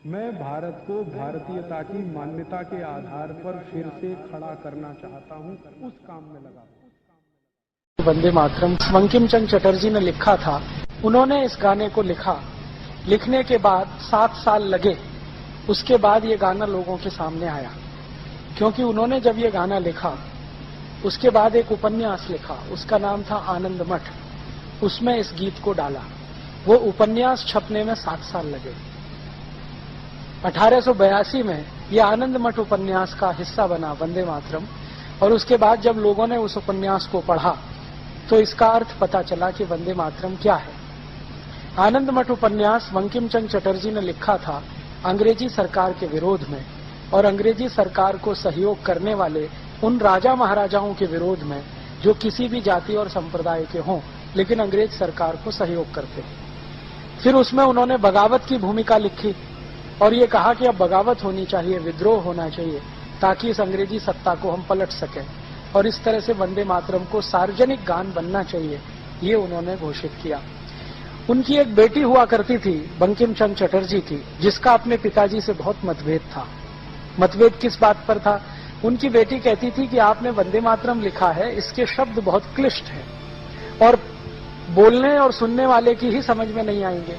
मैं भारत को भारतीयता की मान्यता के आधार पर फिर से खड़ा करना चाहता हूं, उस काम में लगा हूं। वंदे मातरम बंकिम चंद्र चटर्जी ने लिखा था। उन्होंने इस गाने को लिखा, लिखने के बाद 7 साल लगे, उसके बाद ये गाना लोगों के सामने आया। क्योंकि उन्होंने जब ये गाना लिखा, उसके बाद एक उपन्यास लिखा, उसका नाम था आनंद मठ। उसमें इस गीत को डाला। वो उपन्यास छपने में 7 साल लगे। 1882 में यह आनंद मठ उपन्यास का हिस्सा बना वंदे मातरम। और उसके बाद जब लोगों ने उस उपन्यास को पढ़ा तो इसका अर्थ पता चला कि वंदे मातरम क्या है। आनंद मठ उपन्यास बंकिम चंद्र चटर्जी ने लिखा था अंग्रेजी सरकार के विरोध में और अंग्रेजी सरकार को सहयोग करने वाले उन राजा महाराजाओं के विरोध में जो किसी भी जाति और संप्रदाय के हों लेकिन अंग्रेज सरकार को सहयोग करते हैं। फिर उसमें उन्होंने बगावत की भूमिका लिखी और ये कहा कि अब बगावत होनी चाहिए, विद्रोह होना चाहिए ताकि इस अंग्रेजी सत्ता को हम पलट सकें। और इस तरह से वंदे मातरम को सार्वजनिक गान बनना चाहिए, ये उन्होंने घोषित किया। उनकी एक बेटी हुआ करती थी बंकिम चंद्र चटर्जी की, जिसका अपने पिताजी से बहुत मतभेद था। मतभेद किस बात पर था? उनकी बेटी कहती थी कि आपने वंदे मातरम लिखा है, इसके शब्द बहुत क्लिष्ट हैं और बोलने और सुनने वाले की ही समझ में नहीं आएंगे,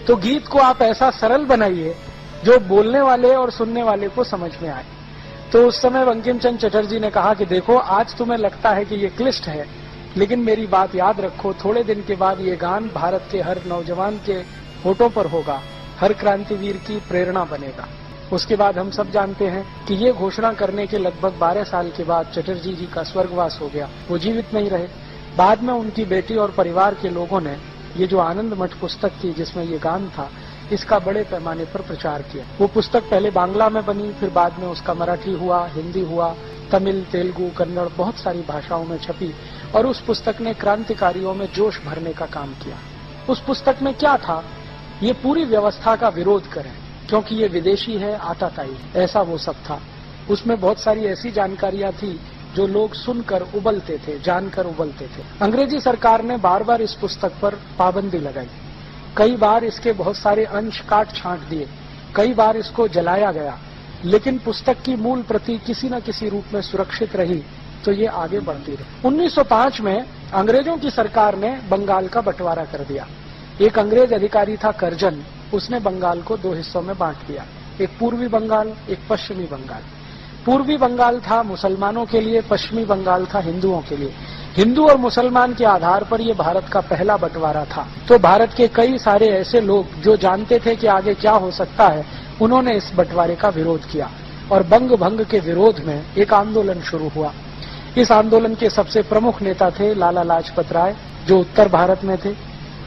तो गीत को आप ऐसा सरल बनाइए जो बोलने वाले और सुनने वाले को समझ में आए। तो उस समय बंकिम चंद्र चटर्जी ने कहा कि देखो, आज तुम्हें लगता है कि ये क्लिष्ट है, लेकिन मेरी बात याद रखो, थोड़े दिन के बाद ये गान भारत के हर नौजवान के होठों पर होगा, हर क्रांतिवीर की प्रेरणा बनेगा। उसके बाद हम सब जानते हैं कि ये घोषणा करने के लगभग 12 साल के बाद चटर्जी जी का स्वर्गवास हो गया, वो जीवित नहीं रहे। बाद में उनकी बेटी और परिवार के लोगों ने ये जो आनंद मठ पुस्तक थी जिसमें ये गान था, इसका बड़े पैमाने पर प्रचार किया। वो पुस्तक पहले बांग्ला में बनी, फिर बाद में उसका मराठी हुआ, हिंदी हुआ, तमिल, तेलुगु, कन्नड़, बहुत सारी भाषाओं में छपी और उस पुस्तक ने क्रांतिकारियों में जोश भरने का काम किया। उस पुस्तक में क्या था? ये पूरी व्यवस्था का विरोध करें क्योंकि ये विदेशी है, आताताई, ऐसा वो सब था। उसमें बहुत सारी ऐसी जानकारियां थी जो लोग सुनकर उबलते थे, जानकर उबलते थे। अंग्रेजी सरकार ने बार बार इस पुस्तक पर पाबंदी लगाई, कई बार इसके बहुत सारे अंश काट छांट दिए, कई बार इसको जलाया गया, लेकिन पुस्तक की मूल प्रति किसी न किसी रूप में सुरक्षित रही तो ये आगे बढ़ती रही। 1905 में अंग्रेजों की सरकार ने बंगाल का बंटवारा कर दिया। एक अंग्रेज अधिकारी था करजन, उसने बंगाल को 2 हिस्सों में बांट दिया, एक पूर्वी बंगाल, एक पश्चिमी बंगाल। पूर्वी बंगाल था मुसलमानों के लिए, पश्चिमी बंगाल था हिंदुओं के लिए। हिंदू और मुसलमान के आधार पर यह भारत का पहला बंटवारा था। तो भारत के कई सारे ऐसे लोग जो जानते थे कि आगे क्या हो सकता है, उन्होंने इस बंटवारे का विरोध किया और बंग भंग के विरोध में एक आंदोलन शुरू हुआ। इस आंदोलन के सबसे प्रमुख नेता थे लाला लाजपत राय, जो उत्तर भारत में थे,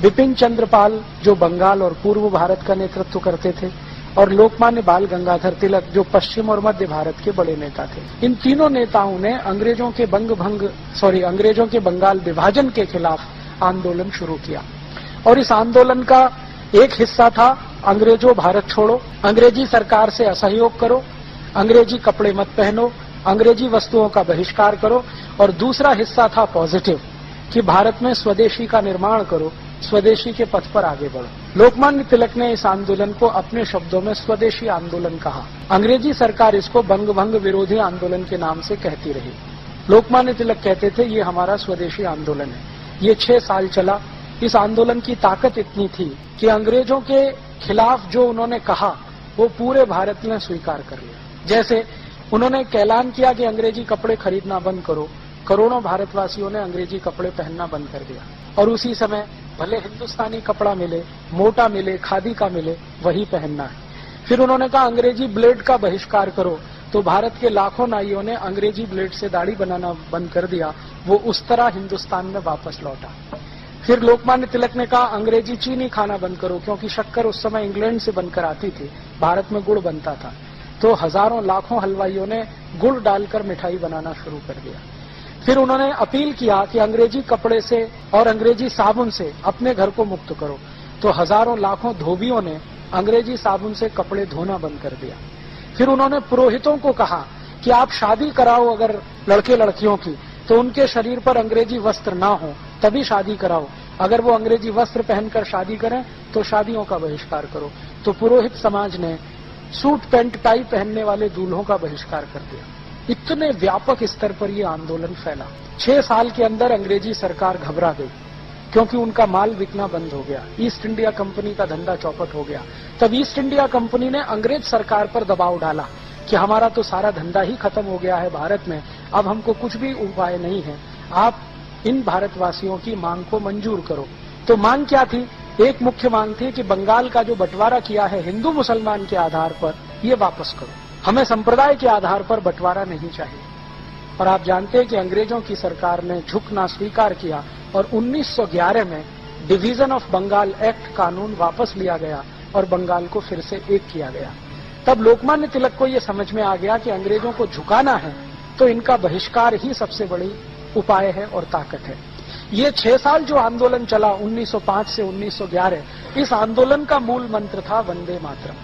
बिपिन चंद्र पाल, जो बंगाल और पूर्व भारत का नेतृत्व करते थे, और लोकमान्य बाल गंगाधर तिलक, जो पश्चिम और मध्य भारत के बड़े नेता थे। इन तीनों नेताओं ने अंग्रेजों के बंगाल विभाजन के खिलाफ आंदोलन शुरू किया। और इस आंदोलन का एक हिस्सा था अंग्रेजों भारत छोड़ो, अंग्रेजी सरकार से असहयोग करो, अंग्रेजी कपड़े मत पहनो, अंग्रेजी वस्तुओं का बहिष्कार करो। और दूसरा हिस्सा था पॉजिटिव, कि भारत में स्वदेशी का निर्माण करो, स्वदेशी के पथ पर आगे बढ़ो। लोकमान्य तिलक ने इस आंदोलन को अपने शब्दों में स्वदेशी आंदोलन कहा। अंग्रेजी सरकार इसको बंग भंग विरोधी आंदोलन के नाम से कहती रही। लोकमान्य तिलक कहते थे ये हमारा स्वदेशी आंदोलन है। ये 6 साल चला। इस आंदोलन की ताकत इतनी थी कि अंग्रेजों के खिलाफ जो उन्होंने कहा वो पूरे भारत ने स्वीकार कर लिया। जैसे उन्होंने ऐलान किया कि अंग्रेजी कपड़े खरीदना बंद करो, करोड़ों भारतवासियों ने अंग्रेजी कपड़े पहनना बंद कर दिया। और उसी समय भले हिंदुस्तानी कपड़ा मिले, मोटा मिले, खादी का मिले, वही पहनना है। फिर उन्होंने कहा अंग्रेजी ब्लेड का बहिष्कार करो, तो भारत के लाखों नाइयों ने अंग्रेजी ब्लेड से दाढ़ी बनाना बंद कर दिया। वो उस तरह हिंदुस्तान में वापस लौटा। फिर लोकमान्य तिलक ने कहा अंग्रेजी चीनी खाना बंद करो, क्योंकि शक्कर उस समय इंग्लैंड से बनकर आती थी, भारत में गुड़ बनता था। तो हजारों लाखों हलवाइयों ने गुड़ डालकर मिठाई बनाना शुरू कर दिया। फिर उन्होंने अपील किया कि अंग्रेजी कपड़े से और अंग्रेजी साबुन से अपने घर को मुक्त करो, तो हजारों लाखों धोबियों ने अंग्रेजी साबुन से कपड़े धोना बंद कर दिया। फिर उन्होंने पुरोहितों को कहा कि आप शादी कराओ अगर लड़के लड़कियों की, तो उनके शरीर पर अंग्रेजी वस्त्र ना हो तभी शादी कराओ, अगर वो अंग्रेजी वस्त्र पहनकर शादी करें तो शादियों का बहिष्कार करो। तो पुरोहित समाज ने सूट पैंट टाई पहनने वाले दूल्हों का बहिष्कार कर दिया। इतने व्यापक स्तर पर यह आंदोलन फैला। 6 साल के अंदर अंग्रेजी सरकार घबरा गई, क्योंकि उनका माल बिकना बंद हो गया। ईस्ट इंडिया कंपनी का धंधा चौपट हो गया। तब ईस्ट इंडिया कंपनी ने अंग्रेज सरकार पर दबाव डाला कि हमारा तो सारा धंधा ही खत्म हो गया है भारत में, अब हमको कुछ भी उपाय नहीं है, आप इन भारतवासियों की मांग को मंजूर करो। तो मांग क्या थी? एक मुख्य मांग थी कि बंगाल का जो बंटवारा किया है हिंदू मुसलमान के आधार पर, ये वापस करो। हमें संप्रदाय के आधार पर बंटवारा नहीं चाहिए। और आप जानते हैं कि अंग्रेजों की सरकार ने झुकना स्वीकार किया और 1911 में डिवीजन ऑफ बंगाल एक्ट कानून वापस लिया गया और बंगाल को फिर से एक किया गया। तब लोकमान्य तिलक को यह समझ में आ गया कि अंग्रेजों को झुकाना है तो इनका बहिष्कार ही सबसे बड़ी उपाय है और ताकत है। ये 6 साल जो आंदोलन चला 1905 से 1911, इस आंदोलन का मूल मंत्र था वंदे मातरम।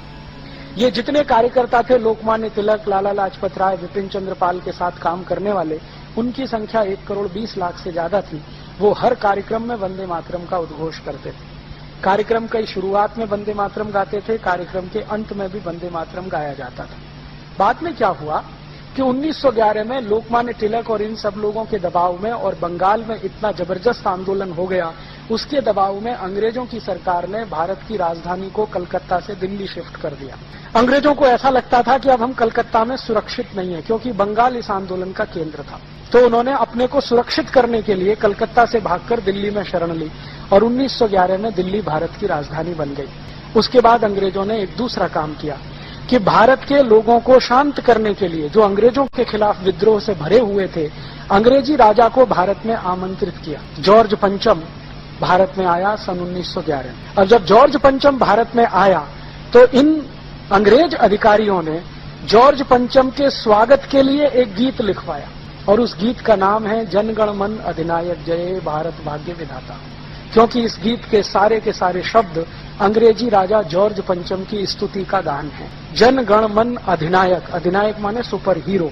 ये जितने कार्यकर्ता थे, लोकमान्य तिलक, लाला लाजपत राय, विपिन चंद्र पाल के साथ काम करने वाले, उनकी संख्या 1 करोड़ 20 लाख से ज्यादा थी। वो हर कार्यक्रम में वंदे मातरम का उद्घोष करते थे। कार्यक्रम की शुरुआत में वंदे मातरम गाते थे, कार्यक्रम के अंत में भी वंदे मातरम गाया जाता था। बाद में क्या हुआ कि 1911 में लोकमान्य तिलक और इन सब लोगों के दबाव में और बंगाल में इतना जबरदस्त आंदोलन हो गया, उसके दबाव में अंग्रेजों की सरकार ने भारत की राजधानी को कलकत्ता से दिल्ली शिफ्ट कर दिया। अंग्रेजों को ऐसा लगता था कि अब हम कलकत्ता में सुरक्षित नहीं है, क्योंकि बंगाल इस आंदोलन का केंद्र था। तो उन्होंने अपने को सुरक्षित करने के लिए कलकत्ता से भागकर दिल्ली में शरण ली और 1911 में दिल्ली भारत की राजधानी बन गई। उसके बाद अंग्रेजों ने एक दूसरा काम किया कि भारत के लोगों को शांत करने के लिए, जो अंग्रेजों के खिलाफ विद्रोह से भरे हुए थे, अंग्रेजी राजा को भारत में आमंत्रित किया। जॉर्ज पंचम भारत में आया सन 1911। और जब जॉर्ज पंचम भारत में आया तो इन अंग्रेज अधिकारियों ने जॉर्ज पंचम के स्वागत के लिए एक गीत लिखवाया और उस गीत का नाम है जन गण मन अधिनायक जय भारत भाग्य विधाता, क्योंकि इस गीत के सारे शब्द अंग्रेजी राजा जॉर्ज पंचम की स्तुति का गान है। जन गण मन अधिनायक, अधिनायक माने सुपर हीरो,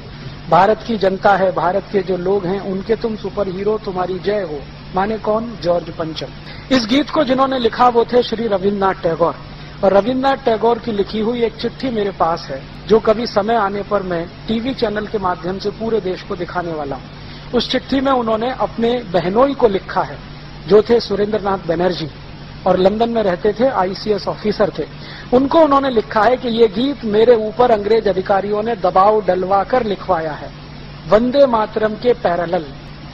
भारत की जनता है, भारत के जो लोग हैं उनके तुम सुपर हीरो, तुम्हारी जय हो, माने कौन? जॉर्ज पंचम। इस गीत को जिन्होंने लिखा वो थे श्री रविन्द्रनाथ टैगोर। और रविन्द्रनाथ टैगोर की लिखी हुई एक चिट्ठी मेरे पास है, जो कभी समय आने पर मैं टीवी चैनल के माध्यम से पूरे देश को दिखाने वाला हूँ। उस चिट्ठी में उन्होंने अपने बहनोई को लिखा है, जो थे सुरेंद्रनाथ बनर्जी और लंदन में रहते थे, ICS ऑफिसर थे। उनको उन्होंने लिखा है कि ये गीत मेरे ऊपर अंग्रेज अधिकारियों ने दबाव डलवाकर लिखवाया है, वंदे मातरम के पैरेलल,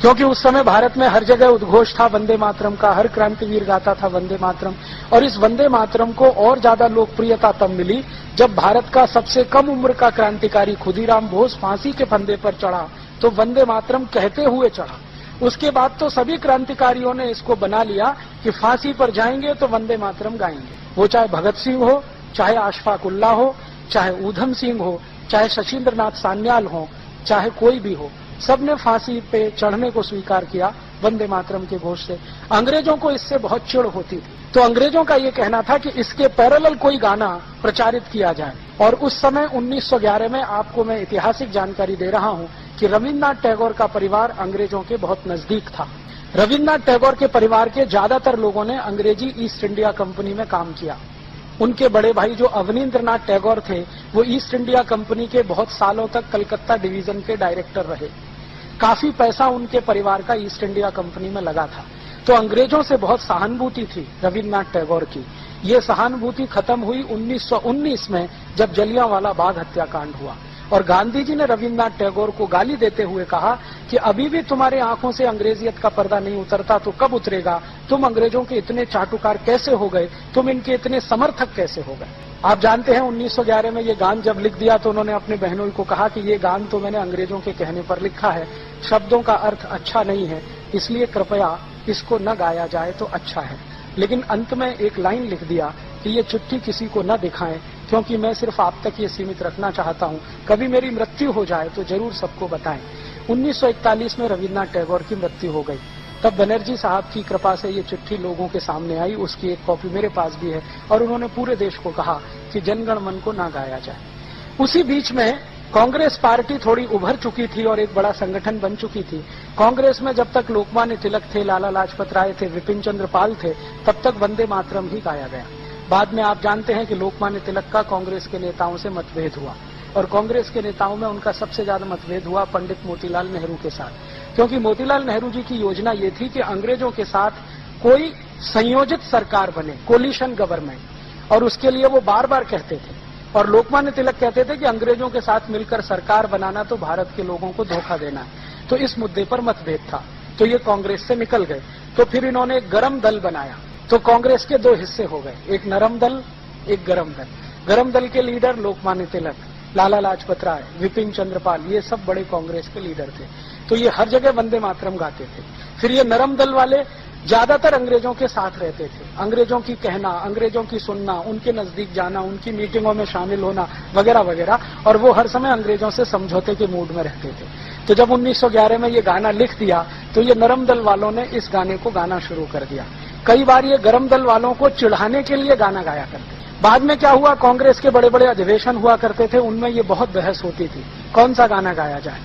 क्योंकि उस समय भारत में हर जगह उद्घोष था वंदे मातरम का, हर क्रांतिवीर गाता था वंदे मातरम। और इस वंदे मातरम को और ज्यादा लोकप्रियता तब मिली जब भारत का सबसे कम उम्र का क्रांतिकारी खुदीराम बोस फांसी के फंदे पर चढ़ा तो वंदे मातरम कहते हुए चढ़ा। उसके बाद तो सभी क्रांतिकारियों ने इसको बना लिया कि फांसी पर जाएंगे तो वंदे मातरम गाएंगे। वो चाहे भगत सिंह हो, चाहे अशफाक उल्लाह हो, चाहे ऊधम सिंह हो, चाहे शशीन्द्रनाथ सान्याल हो, चाहे कोई भी हो, सबने फांसी पे चढ़ने को स्वीकार किया वंदे मातरम के घोष से। अंग्रेजों को इससे बहुत चिढ़ होती थी, तो अंग्रेजों का ये कहना था कि इसके पैरेलल कोई गाना प्रचारित किया जाए। और उस समय 1911 में आपको मैं ऐतिहासिक जानकारी दे रहा हूं कि रविन्द्रनाथ टैगोर का परिवार अंग्रेजों के बहुत नजदीक था। रविन्द्रनाथ टैगोर के परिवार के ज्यादातर लोगों ने अंग्रेजी ईस्ट इंडिया कंपनी में काम किया। उनके बड़े भाई जो अवनीन्द्रनाथ टैगोर थे, वो ईस्ट इंडिया कंपनी के बहुत सालों तक कलकत्ता डिवीजन के डायरेक्टर रहे। काफी पैसा उनके परिवार का ईस्ट इंडिया कंपनी में लगा था, तो अंग्रेजों से बहुत सहानुभूति थी रविन्द्रनाथ टैगोर की। ये सहानुभूति खत्म हुई 1919 में, जब जलियांवाला बाग हत्याकांड हुआ और गांधी जी ने रविन्द्रनाथ टैगोर को गाली देते हुए कहा कि अभी भी तुम्हारे आंखों से अंग्रेजियत का पर्दा नहीं उतरता तो कब उतरेगा? तुम अंग्रेजों के इतने चाटुकार कैसे हो गए? तुम इनके इतने समर्थक कैसे हो गए? आप जानते हैं 1911 में ये गान जब लिख दिया तो उन्होंने अपने बहनों को कहा कि ये गान तो मैंने अंग्रेजों के कहने पर लिखा है, शब्दों का अर्थ अच्छा नहीं है, इसलिए कृपया इसको न गाया जाए तो अच्छा है। लेकिन अंत में एक लाइन लिख दिया कि ये चिट्ठी किसी को न दिखाएं, क्योंकि मैं सिर्फ आप तक ये सीमित रखना चाहता हूं, कभी मेरी मृत्यु हो जाए तो जरूर सबको बताएं। 1941 में रविन्द्रनाथ टैगोर की मृत्यु हो गई। तब बनर्जी साहब की कृपा से ये चिट्ठी लोगों के सामने आई, उसकी एक कॉपी मेरे पास भी है, और उन्होंने पूरे देश को कहा कि जनगण मन को ना गाया जाए। उसी बीच में कांग्रेस पार्टी थोड़ी उभर चुकी थी और एक बड़ा संगठन बन चुकी थी। कांग्रेस में जब तक लोकमान्य तिलक थे, लाला लाजपत राय थे, विपिन चंद्र पाल थे, तब तक वंदे मातरम ही गाया गया। बाद में आप जानते हैं कि लोकमान्य तिलक का कांग्रेस के नेताओं से मतभेद हुआ, और कांग्रेस के नेताओं में उनका सबसे ज्यादा मतभेद हुआ पंडित मोतीलाल नेहरू के साथ, क्योंकि मोतीलाल नेहरू जी की योजना ये थी कि अंग्रेजों के साथ कोई संयोजित सरकार बने, कोलिशन गवर्नमेंट, और उसके लिए वो बार बार कहते थे। और लोकमान्य तिलक कहते थे कि अंग्रेजों के साथ मिलकर सरकार बनाना तो भारत के लोगों को धोखा देना है। तो इस मुद्दे पर मतभेद था, तो ये कांग्रेस से निकल गए। तो फिर इन्होंने एक गरम दल बनाया। तो कांग्रेस के दो हिस्से हो गए, एक नरम दल, एक गरम दल। गरम दल के लीडर लोकमान्य तिलक, लाला लाजपत राय, विपिन चंद्रपाल, ये सब बड़े कांग्रेस के लीडर थे। तो ये हर जगह वंदे मातरम गाते थे। फिर ये नरम दल वाले ज्यादातर अंग्रेजों के साथ रहते थे, अंग्रेजों की कहना, अंग्रेजों की सुनना, उनके नजदीक जाना, उनकी मीटिंगों में शामिल होना वगैरह वगैरह, और वो हर समय अंग्रेजों से समझौते के मूड में रहते थे। तो जब 1911 में ये गाना लिख दिया तो ये नरम दल वालों ने इस गाने को गाना शुरू कर दिया। कई बार ये गरम दल वालों को चिढ़ाने के लिए गाना गाया करते। बाद में क्या हुआ, कांग्रेस के बड़े बड़े अधिवेशन हुआ करते थे, उनमें ये बहुत बहस होती थी कौन सा गाना गाया जाए।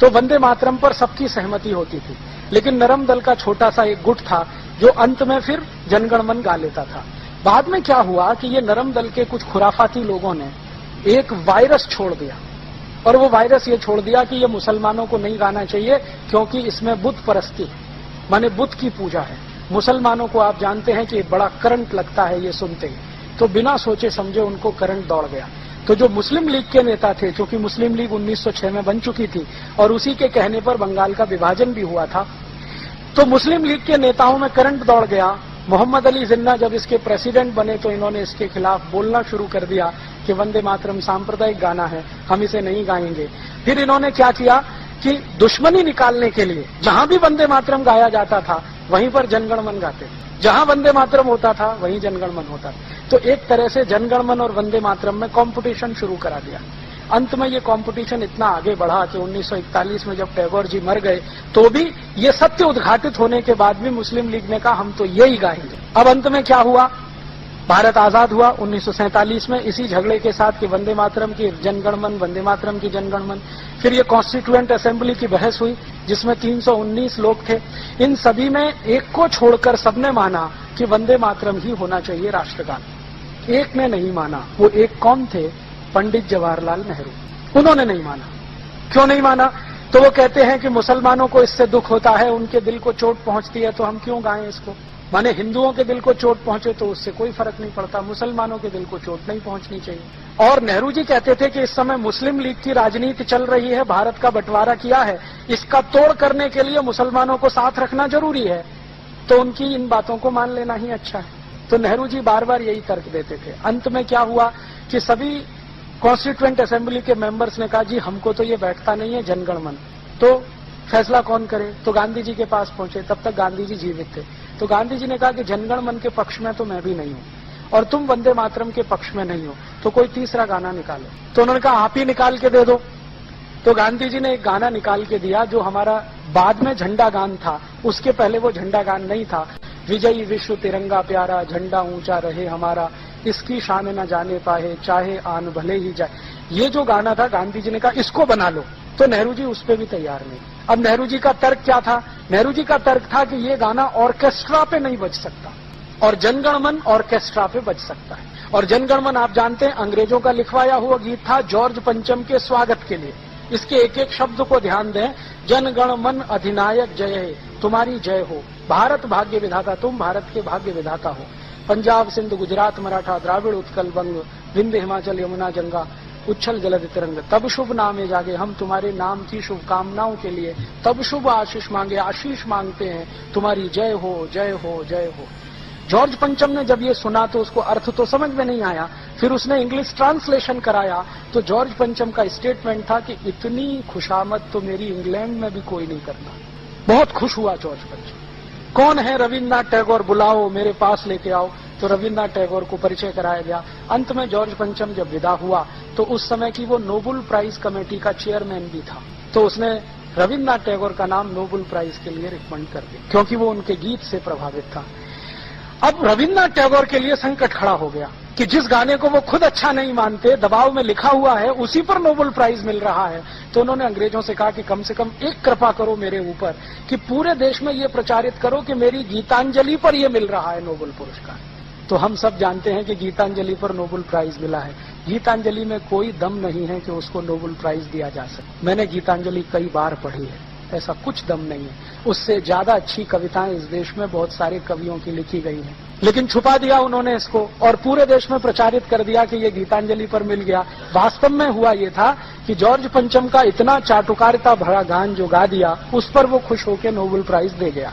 तो वंदे मातरम पर सबकी सहमति होती थी, लेकिन नरम दल का छोटा सा एक गुट था जो अंत में फिर जनगण मन गा लेता था। बाद में क्या हुआ कि ये नरम दल के कुछ खुराफाती लोगों ने एक वायरस छोड़ दिया, और वो वायरस ये छोड़ दिया कि ये मुसलमानों को नहीं गाना चाहिए क्योंकि इसमें बुत परस्ती है, माने बुत की पूजा है। मुसलमानों को आप जानते हैं कि बड़ा करंट लगता है ये सुनते ही, तो बिना सोचे समझे उनको करंट दौड़ गया। तो जो मुस्लिम लीग के नेता थे, क्योंकि मुस्लिम लीग 1906 में बन चुकी थी और उसी के कहने पर बंगाल का विभाजन भी हुआ था, तो मुस्लिम लीग के नेताओं में करंट दौड़ गया। मोहम्मद अली जिन्ना जब इसके प्रेसिडेंट बने तो इन्होंने इसके खिलाफ बोलना शुरू कर दिया कि वंदे मातरम सांप्रदायिक गाना है, हम इसे नहीं गाएंगे। फिर इन्होंने क्या किया कि दुश्मनी निकालने के लिए जहां भी वंदे मातरम गाया जाता था वहीं पर जनगण मन गाते, जहां वंदे मातरम होता था वहीं जनगण मन होता था। तो एक तरह से जनगण मन और वंदे मातरम में कंपटीशन शुरू करा दिया। अंत में ये कंपटीशन इतना आगे बढ़ा कि 1941 में जब टैगोर जी मर गए तो भी ये सत्य उद्घाटित होने के बाद भी मुस्लिम लीग ने कहा हम तो यही गाएंगे। अब अंत में क्या हुआ, भारत आजाद हुआ 1947 में इसी झगड़े के साथ कि वंदे मातरम की जनगण मन, वंदे मातरम की जनगण मन। फिर ये कॉन्स्टिट्यूएंट असेंबली की बहस हुई जिसमें 319 लोग थे। इन सभी में एक को छोड़कर सबने माना कि वंदे मातरम ही होना चाहिए राष्ट्रगान। एक ने नहीं माना, वो एक कौन थे, पंडित जवाहरलाल नेहरू। उन्होंने नहीं माना। क्यों नहीं माना, तो वो कहते हैं कि मुसलमानों को इससे दुख होता है, उनके दिल को चोट पहुंचती है, तो हम क्यों गाएं इसको। माने हिंदुओं के दिल को चोट पहुंचे तो उससे कोई फर्क नहीं पड़ता, मुसलमानों के दिल को चोट नहीं पहुंचनी चाहिए। और नेहरू जी कहते थे कि इस समय मुस्लिम लीग की राजनीति चल रही है, भारत का बंटवारा किया है, इसका तोड़ करने के लिए मुसलमानों को साथ रखना जरूरी है, तो उनकी इन बातों को मान लेना ही अच्छा है। तो नेहरू जी बार बार यही तर्क देते थे। अंत में क्या हुआ कि सभी कॉन्स्टिट्यूएंट असेंबली के मेंबर्स ने कहा जी हमको तो ये बैठता नहीं है जनगण मन, तो फैसला कौन करे। तो गांधी जी के पास पहुंचे, तब तक गांधी जी जीवित थे। तो गांधी जी ने कहा कि जनगण मन के पक्ष में तो मैं भी नहीं हूं और तुम वंदे मातरम के पक्ष में नहीं हो, तो कोई तीसरा गाना निकालो। तो उन्होंने कहा आप ही निकाल के दे दो। तो गांधी जी ने एक गाना निकाल के दिया जो हमारा बाद में झंडा गान था, उसके पहले वो झंडा गान नहीं था। विजयी विश्व तिरंगा प्यारा, झंडा ऊंचा रहे हमारा, इसकी शान न जाने पाए, चाहे आन भले ही जाए। ये जो गाना था गांधी जी ने कहा इसको बना लो, तो नेहरू जी उस पर भी तैयार नहीं। अब नेहरू जी का तर्क क्या था, नेहरू जी का तर्क था कि ये गाना ऑर्केस्ट्रा पे नहीं बज सकता और जनगण मन ऑर्केस्ट्रा पे बज सकता है। और जनगण मन आप जानते हैं अंग्रेजों का लिखवाया हुआ गीत था जॉर्ज पंचम के स्वागत के लिए। इसके एक एक शब्द को ध्यान दें, जनगण मन अधिनायक जय है, तुम्हारी जय हो, भारत भाग्य विधाता, तुम भारत के भाग्य विधाता हो, पंजाब सिंध गुजरात मराठा द्राविड़ उत्कल बंग, विंध्य हिमाचल यमुना गंगा उच्छल जलद तिरंग, तब शुभ नामे जागे, हम तुम्हारे नाम की शुभकामनाओं के लिए तब शुभ आशीष मांगे, आशीष मांगते हैं, तुम्हारी जय हो जय हो जय हो। जॉर्ज पंचम ने जब ये सुना तो उसको अर्थ तो समझ में नहीं आया, फिर उसने इंग्लिश ट्रांसलेशन कराया तो जॉर्ज पंचम का स्टेटमेंट था कि इतनी खुशामद तो मेरी इंग्लैंड में भी कोई नहीं करता। बहुत खुश हुआ जॉर्ज पंचम। कौन है रविन्द्रनाथ टैगोर, बुलाओ मेरे पास लेके आओ। तो रविन्द्रनाथ टैगोर को परिचय कराया गया। अंत में जॉर्ज पंचम जब विदा हुआ तो उस समय की वो नोबेल प्राइज कमेटी का चेयरमैन भी था, तो उसने रविन्द्रनाथ टैगोर का नाम नोबेल प्राइज के लिए रिकमेंड कर दिया क्योंकि वो उनके गीत से प्रभावित था। अब रविन्द्रनाथ टैगोर के लिए संकट खड़ा हो गया कि जिस गाने को वो खुद अच्छा नहीं मानते, दबाव में लिखा हुआ है, उसी पर नोबेल प्राइज मिल रहा है। तो उन्होंने अंग्रेजों से कहा कि कम से कम एक कृपा करो मेरे ऊपर कि पूरे देश में ये प्रचारित करो कि मेरी गीतांजलि पर ये मिल रहा है नोबेल पुरस्कार। तो हम सब जानते हैं कि गीतांजलि पर नोबेल प्राइज मिला है। गीतांजलि में कोई दम नहीं है कि उसको नोबेल प्राइज दिया जा सके। मैंने गीतांजलि कई बार पढ़ी है, ऐसा कुछ दम नहीं है। उससे ज्यादा अच्छी कविताएं इस देश में बहुत सारे कवियों की लिखी गई हैं, लेकिन छुपा दिया उन्होंने इसको और पूरे देश में प्रचारित कर दिया कि ये गीतांजलि पर मिल गया। वास्तव में हुआ ये था कि जॉर्ज पंचम का इतना चाटुकारिता भरा गान जो गा दिया, उस पर वो खुश होकर नोबेल प्राइज दे गया।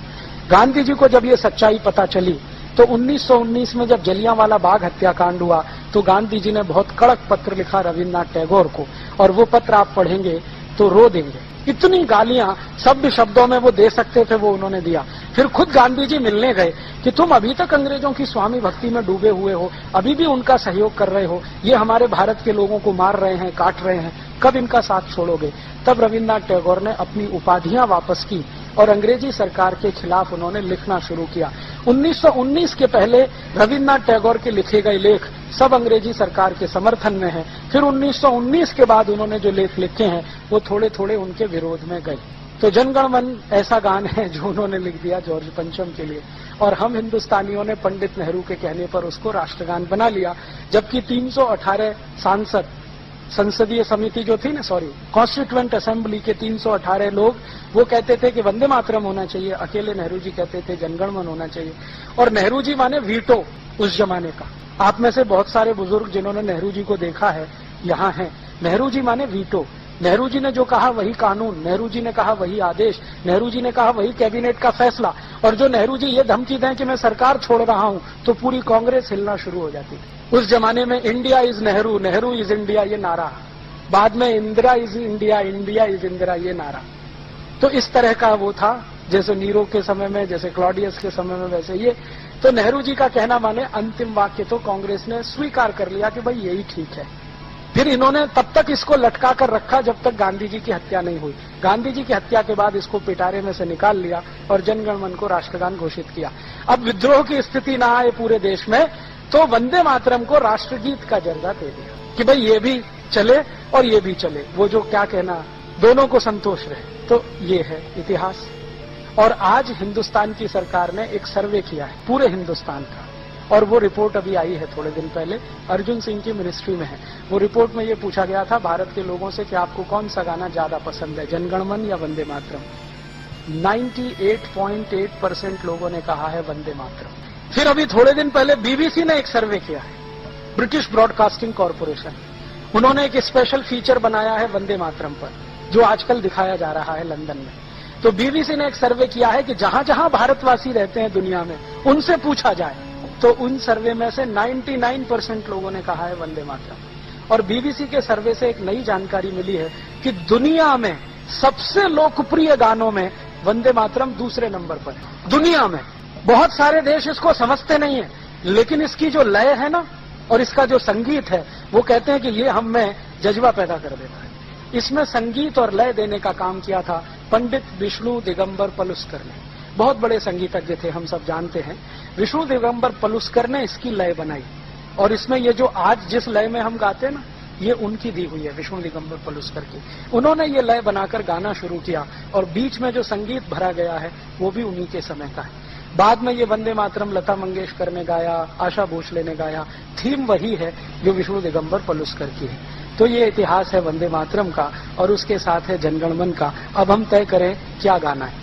गांधी जी को जब ये सच्चाई पता चली तो 1919 में जब जलियांवाला बाग हत्याकांड हुआ तो गांधी जी ने बहुत कड़क पत्र लिखा रविन्द्रनाथ टैगोर को, और वो पत्र आप पढ़ेंगे तो रो देंगे। इतनी गालियां सभ्य शब्दों में वो दे सकते थे वो उन्होंने दिया। फिर खुद गांधी जी मिलने गए कि तुम अभी तक अंग्रेजों की स्वामी भक्ति में डूबे हुए हो, अभी भी उनका सहयोग कर रहे हो, ये हमारे भारत के लोगों को मार रहे हैं, काट रहे हैं, कब इनका साथ छोड़ोगे। तब रविन्द्रनाथ टैगोर ने अपनी उपाधियां वापस की और अंग्रेजी सरकार के खिलाफ उन्होंने लिखना शुरू किया। 1919 के पहले रविन्द्रनाथ टैगोर के लिखे गए लेख सब अंग्रेजी सरकार के समर्थन में हैं। फिर 1919 के बाद उन्होंने जो लेख लिखे हैं वो थोड़े थोड़े उनके विरोध में गए। तो जनगण मन ऐसा गान है जो उन्होंने लिख दिया जॉर्ज पंचम के लिए, और हम हिंदुस्तानियों ने पंडित नेहरू के कहने पर उसको राष्ट्रगान बना लिया। जबकि 318 सांसद, संसदीय समिति जो थी ना, कॉन्स्टिट्यूएंट असेंबली के 318 लोग वो कहते थे कि वंदे मातरम होना चाहिए, अकेले नेहरू जी कहते थे जनगण मन होना चाहिए। और नेहरू जी माने वीटो उस जमाने का। आप में से बहुत सारे बुजुर्ग जिन्होंने नेहरू जी को देखा है यहाँ हैं। नेहरू जी माने वीटो। नेहरू जी ने जो कहा वही कानून, नेहरू जी ने कहा वही आदेश, नेहरू जी ने कहा वही कैबिनेट का फैसला। और जो नेहरू जी ये धमकी दें कि मैं सरकार छोड़ रहा हूं तो पूरी कांग्रेस हिलना शुरू हो जाती थी। उस जमाने में India is Nehru, Nehru is India ये नारा, बाद में Indira is India, India is Indira ये नारा। तो इस तरह का वो था, जैसे नीरो के समय में, जैसे क्लॉडियस के समय में, वैसे ये। तो नेहरू जी का कहना माने अंतिम वाक्य तो कांग्रेस ने स्वीकार कर लिया कि भाई यही ठीक है। फिर इन्होंने तब तक इसको लटका कर रखा जब तक गांधी जी की हत्या नहीं हुई। गांधी जी की हत्या के बाद इसको पिटारे में से निकाल लिया और जनगण मन को राष्ट्रगान घोषित किया। अब विद्रोह की स्थिति ना आए पूरे देश में तो वंदे मातरम को राष्ट्रगीत का दर्जा दे दिया कि भाई ये भी चले और ये भी चले, वो जो क्या कहना, दोनों को संतोष रहे। तो ये है इतिहास। और आज हिंदुस्तान की सरकार ने एक सर्वे किया है पूरे हिंदुस्तान का, और वो रिपोर्ट अभी आई है थोड़े दिन पहले, अर्जुन सिंह की मिनिस्ट्री में है। वो रिपोर्ट में ये पूछा गया था भारत के लोगों से कि आपको कौन सा गाना ज्यादा पसंद है, जनगण मन या वंदे मातरम। 98.8% लोगों ने कहा है वंदे मातरम। फिर अभी थोड़े दिन पहले बीबीसी ने एक सर्वे किया है, ब्रिटिश ब्रॉडकास्टिंग कॉरपोरेशन। उन्होंने एक स्पेशल फीचर बनाया है वंदे मातरम पर, जो आजकल दिखाया जा रहा है लंदन में। तो बीबीसी ने एक सर्वे किया है कि जहां जहां भारतवासी रहते हैं दुनिया में, उनसे पूछा जाए तो उन सर्वे में से 99% लोगों ने कहा है वंदे मातरम। और बीबीसी के सर्वे से एक नई जानकारी मिली है कि दुनिया में सबसे लोकप्रिय गानों में वंदे मातरम दूसरे नंबर पर है। दुनिया में बहुत सारे देश इसको समझते नहीं है, लेकिन इसकी जो लय है ना और इसका जो संगीत है, वो कहते हैं कि ये हम में जज्बा पैदा कर देता है। इसमें संगीत और लय देने का काम किया था पंडित विष्णु दिगंबर पलुस्कर ने। बहुत बड़े संगीतज्ञ थे, हम सब जानते हैं। विष्णु दिगंबर पलुस्कर ने इसकी लय बनाई, और इसमें ये जो आज जिस लय में हम गाते हैं ना, ये उनकी दी हुई है, विष्णु दिगंबर पलुस्कर की। उन्होंने ये लय बनाकर गाना शुरू किया, और बीच में जो संगीत भरा गया है वो भी उन्हीं के समय का है। बाद में ये वंदे मातरम लता मंगेशकर ने गाया, आशा भोसले ने गाया। थीम वही है जो विष्णु दिगंबर पलुस्कर की है। तो ये इतिहास है वंदे मातरम का, और उसके साथ है जनगण मन का। अब हम तय करें क्या गाना है।